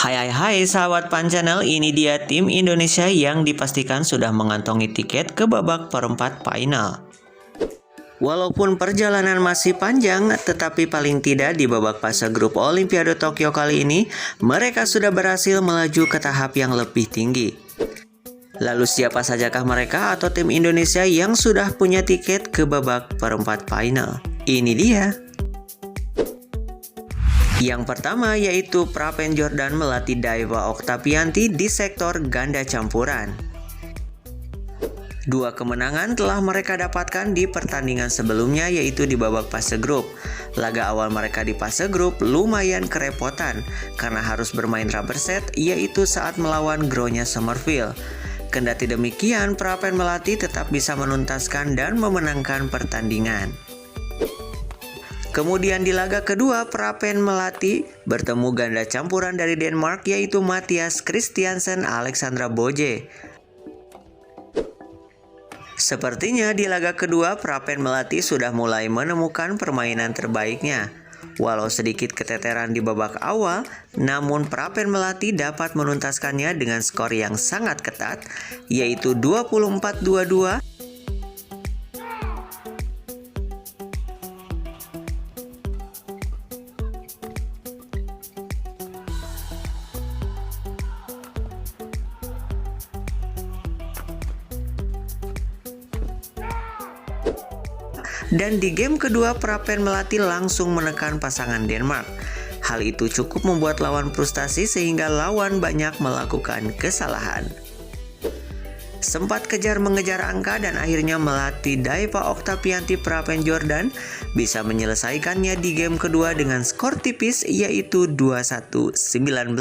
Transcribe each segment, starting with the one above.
Hai sahabat Pan Channel, ini dia tim Indonesia yang dipastikan sudah mengantongi tiket ke babak perempat final. Walaupun perjalanan masih panjang, tetapi paling tidak di babak fase grup Olimpiade Tokyo kali ini, mereka sudah berhasil melaju ke tahap yang lebih tinggi. Lalu siapa sajakah mereka atau tim Indonesia yang sudah punya tiket ke babak perempat final? Ini dia. Yang pertama yaitu Prapen Jordan melatih Daiva Oktavianti di sektor ganda campuran. Dua kemenangan telah mereka dapatkan di pertandingan sebelumnya, yaitu di babak fase grup. Laga awal mereka di fase grup lumayan kerepotan karena harus bermain rubber set, yaitu saat melawan Gronya Somerville. Kendati demikian, Prapen Melati tetap bisa menuntaskan dan memenangkan pertandingan. Kemudian di laga kedua, Prapen Melati bertemu ganda campuran dari Denmark, yaitu Mathias Christiansen Alexandra Boje. Sepertinya di laga kedua, Prapen Melati sudah mulai menemukan permainan terbaiknya. Walau sedikit keteteran di babak awal, namun Prapen Melati dapat menuntaskannya dengan skor yang sangat ketat, yaitu 24-22. Dan di game kedua, Prapen Melati langsung menekan pasangan Denmark. Hal itu cukup membuat lawan frustasi sehingga lawan banyak melakukan kesalahan. Sempat kejar-mengejar angka dan akhirnya melatih Daiva Oktavianti Prapen Jordan bisa menyelesaikannya di game kedua dengan skor tipis, yaitu 21-19.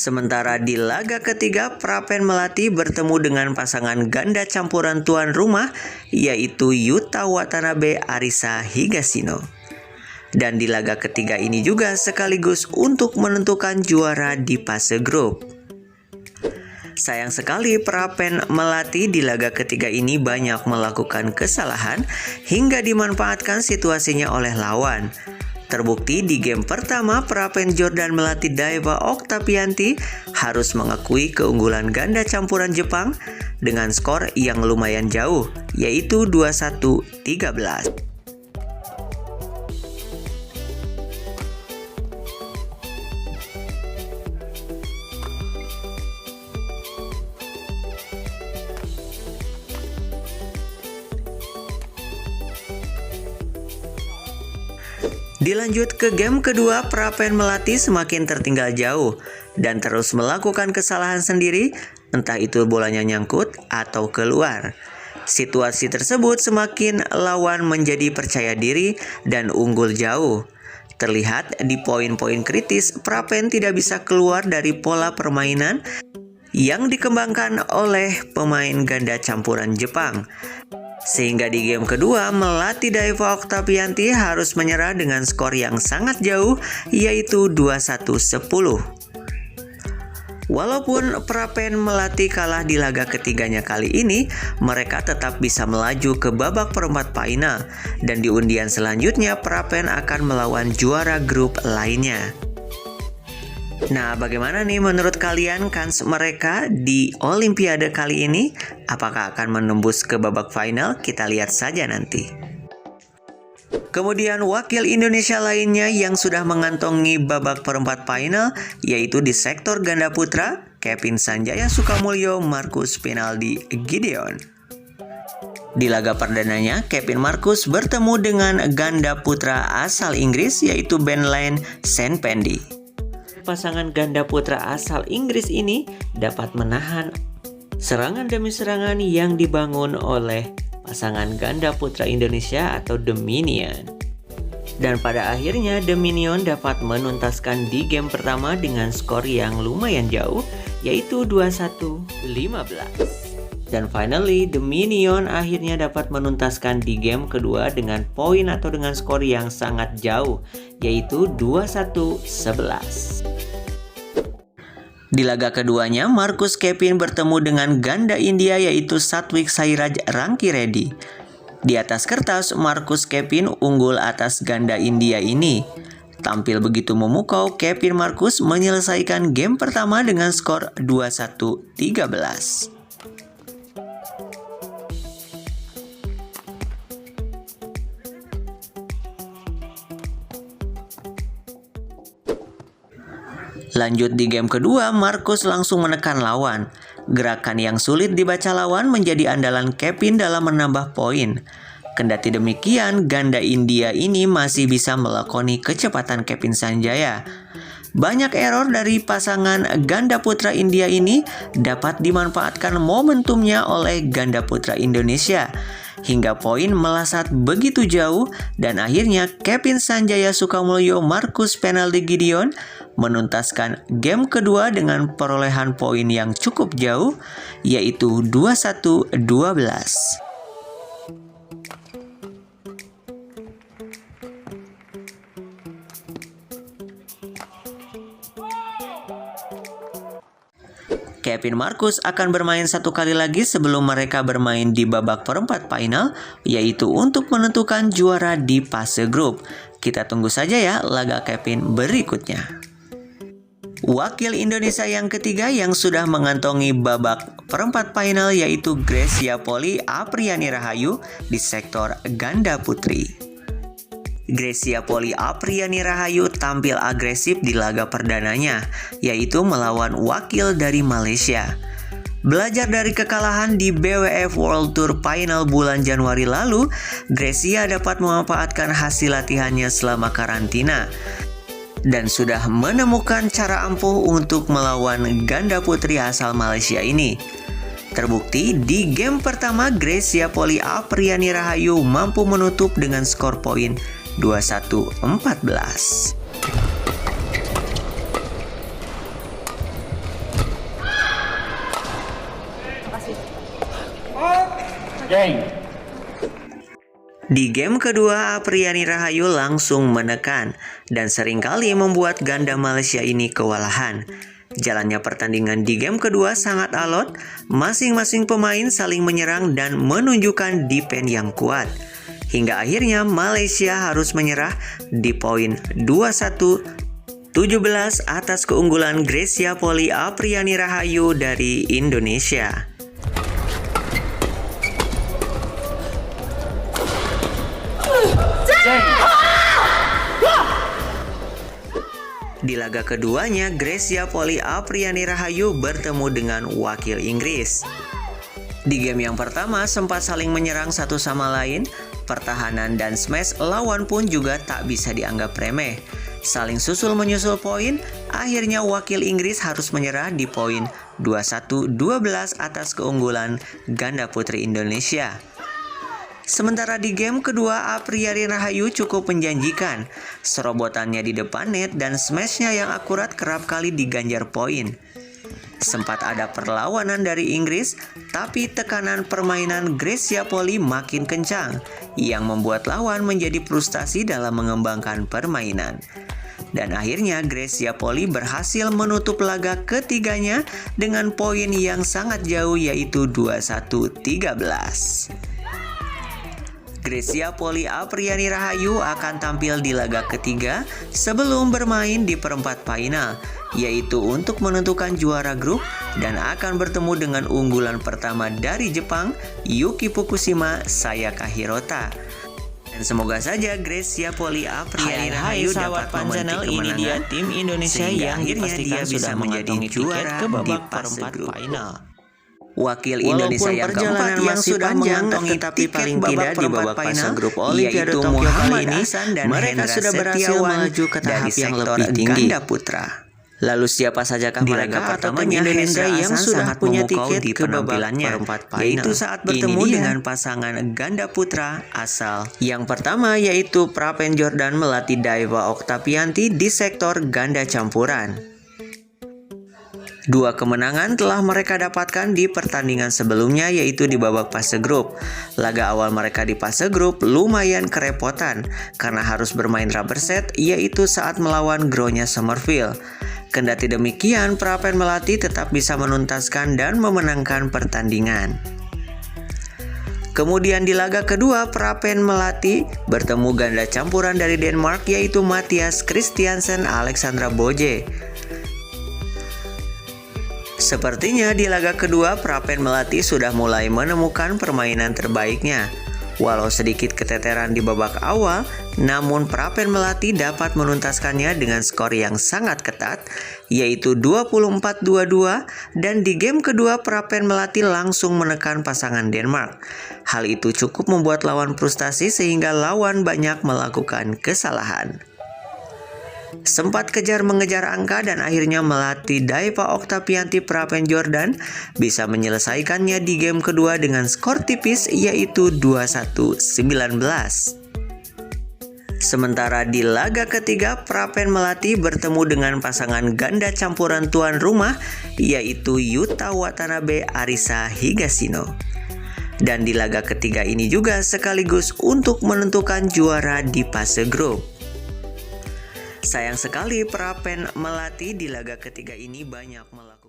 Sementara di laga ketiga, Prapen Melati bertemu dengan pasangan ganda campuran tuan rumah, yaitu Yuta Watanabe Arisa Higashino. Dan di laga ketiga ini juga sekaligus untuk menentukan juara di fase grup. Sayang sekali Prapen Melati di laga ketiga ini banyak melakukan kesalahan hingga dimanfaatkan situasinya oleh lawan. Terbukti di game pertama, Prapen Jordan melatih Daiva Oktavianti harus mengakui keunggulan ganda campuran Jepang dengan skor yang lumayan jauh, yaitu 21-13. Dilanjut ke game kedua, Prapen Melati semakin tertinggal jauh dan terus melakukan kesalahan sendiri, entah itu bolanya nyangkut atau keluar. Situasi tersebut semakin lawan menjadi percaya diri dan unggul jauh. Terlihat di poin-poin kritis, Prapen tidak bisa keluar dari pola permainan yang dikembangkan oleh pemain ganda campuran Jepang. Sehingga di game kedua, melatih Daiva Oktavianti harus menyerah dengan skor yang sangat jauh, yaitu 21-10. Walaupun Prapen Melati kalah di laga ketiganya kali ini, mereka tetap bisa melaju ke babak perempat final. Dan di undian selanjutnya, Prapen akan melawan juara grup lainnya. Nah, bagaimana nih menurut kalian kans mereka di Olimpiade kali ini? Apakah akan menembus ke babak final? Kita lihat saja nanti. Kemudian wakil Indonesia lainnya yang sudah mengantongi babak perempat final, yaitu di sektor ganda putra, Kevin Sanjaya Sukamulyo, Marcus Pinaldi Gideon. Di laga perdananya, Kevin Marcus bertemu dengan ganda putra asal Inggris, yaitu Ben Lane Senpendi. Pasangan ganda putra asal Inggris ini dapat menahan serangan demi serangan yang dibangun oleh pasangan ganda putra Indonesia atau The Minion. Dan pada akhirnya The Minion dapat menuntaskan di game pertama dengan skor yang lumayan jauh, yaitu 21-15. Dan finally, The Minion akhirnya dapat menuntaskan di game kedua dengan poin atau dengan skor yang sangat jauh, yaitu 21-11. Di laga keduanya, Marcus Kevin bertemu dengan ganda India yaitu Satwik Sairaj Rankireddy. Di atas kertas, Marcus Kevin unggul atas ganda India ini. Tampil begitu memukau, Kevin Marcus menyelesaikan game pertama dengan skor 21-13. Lanjut di game kedua, Marcus langsung menekan lawan. Gerakan yang sulit dibaca lawan menjadi andalan Kevin dalam menambah poin. Kendati demikian, ganda India ini masih bisa melakoni kecepatan Kevin Sanjaya. Banyak error dari pasangan ganda putra India ini dapat dimanfaatkan momentumnya oleh ganda putra Indonesia. Hingga poin melesat begitu jauh dan akhirnya Kevin Sanjaya Sukamulyo Marcus Penaldi Gideon menuntaskan game kedua dengan perolehan poin yang cukup jauh yaitu 21-12. Kevin Marcus akan bermain satu kali lagi sebelum mereka bermain di babak perempat final, yaitu untuk menentukan juara di fase grup. Kita tunggu saja ya laga Kevin berikutnya. Wakil Indonesia yang ketiga yang sudah mengantongi babak perempat final yaitu Grecia Poli Apriani Rahayu di sektor ganda putri. Grecia Poli Apriani Rahayu tampil agresif di laga perdananya, yaitu melawan wakil dari Malaysia. Belajar dari kekalahan di BWF World Tour Final bulan Januari lalu, Grecia dapat memanfaatkan hasil latihannya selama karantina dan sudah menemukan cara ampuh untuk melawan ganda putri asal Malaysia ini. Terbukti di game pertama Grecia Poli Apriani Rahayu mampu menutup dengan skor poin 21-14. Di game kedua, Apriani Rahayu langsung menekan dan seringkali membuat ganda Malaysia ini kewalahan. Jalannya pertandingan di game kedua sangat alot, masing-masing pemain saling menyerang dan menunjukkan defense yang kuat. Hingga akhirnya Malaysia harus menyerah di poin 21-17 atas keunggulan Grecia Poli Apriani Rahayu dari Indonesia. Di laga keduanya, Grecia Poli Apriani Rahayu bertemu dengan wakil Inggris. Di game yang pertama sempat saling menyerang satu sama lain, pertahanan dan smash lawan pun juga tak bisa dianggap remeh. Saling susul menyusul poin, akhirnya wakil Inggris harus menyerah di poin 21-12 atas keunggulan ganda putri Indonesia. Sementara di game kedua, Apriani Rahayu cukup menjanjikan. Serobotannya di depan net dan smashnya yang akurat kerap kali diganjar poin. Sempat ada perlawanan dari Inggris, tapi tekanan permainan Grecia Poli makin kencang, yang membuat lawan menjadi frustasi dalam mengembangkan permainan. Dan akhirnya Grecia Poli berhasil menutup laga ketiganya dengan poin yang sangat jauh yaitu 21-13. Grecia Poli Apriani Rahayu akan tampil di laga ketiga sebelum bermain di perempat final, yaitu untuk menentukan juara grup dan akan bertemu dengan unggulan pertama dari Jepang, Yuki Fukushima Sayaka Hirota. Dan semoga saja Grecia Poli Apriani Rahayu dapat memetik kemenangan tim Indonesia yang akhirnya dia bisa menjadi juara ke babak perempat final. Wakil Indonesia yang keempat yang sudah mengantongi tapi paling tidak di babak fase grup Olimpiade Tokyo kali ini, mereka sudah berhasil melaju ke tahap yang lebih tinggi ganda putra. Lalu siapa sajakah mereka pertamanya Indonesia yang sudah punya tiket ke penampilannya, yaitu saat bertemu dengan pasangan ganda putra asal. Yang pertama yaitu Prapen Jordan melatih Daiva Oktavianti di sektor ganda campuran. Dua kemenangan telah mereka dapatkan di pertandingan sebelumnya yaitu di babak fase grup. Laga awal mereka di fase grup lumayan kerepotan karena harus bermain rubber set yaitu saat melawan Gronya Somerville. Kendati demikian, Prapen Melati tetap bisa menuntaskan dan memenangkan pertandingan. Kemudian di laga kedua, Prapen Melati bertemu ganda campuran dari Denmark yaitu Mathias Christiansen Alexandra Boje. Sepertinya di laga kedua, Prapen Melati sudah mulai menemukan permainan terbaiknya. Walau sedikit keteteran di babak awal, namun Prapen Melati dapat menuntaskannya dengan skor yang sangat ketat, yaitu 24-22, dan di game kedua Prapen Melati langsung menekan pasangan Denmark. Hal itu cukup membuat lawan frustasi sehingga lawan banyak melakukan kesalahan. Sempat kejar-mengejar angka dan akhirnya Melati Daiva Oktavianti Prapen Jordan bisa menyelesaikannya di game kedua dengan skor tipis yaitu 21-19. Sementara di laga ketiga, Prapen Melati bertemu dengan pasangan ganda campuran tuan rumah yaitu Yuta Watanabe Arisa Higashino. Dan di laga ketiga ini juga sekaligus untuk menentukan juara di fase grup. Sayang sekali Prapen Melati di laga ketiga ini banyak melakukan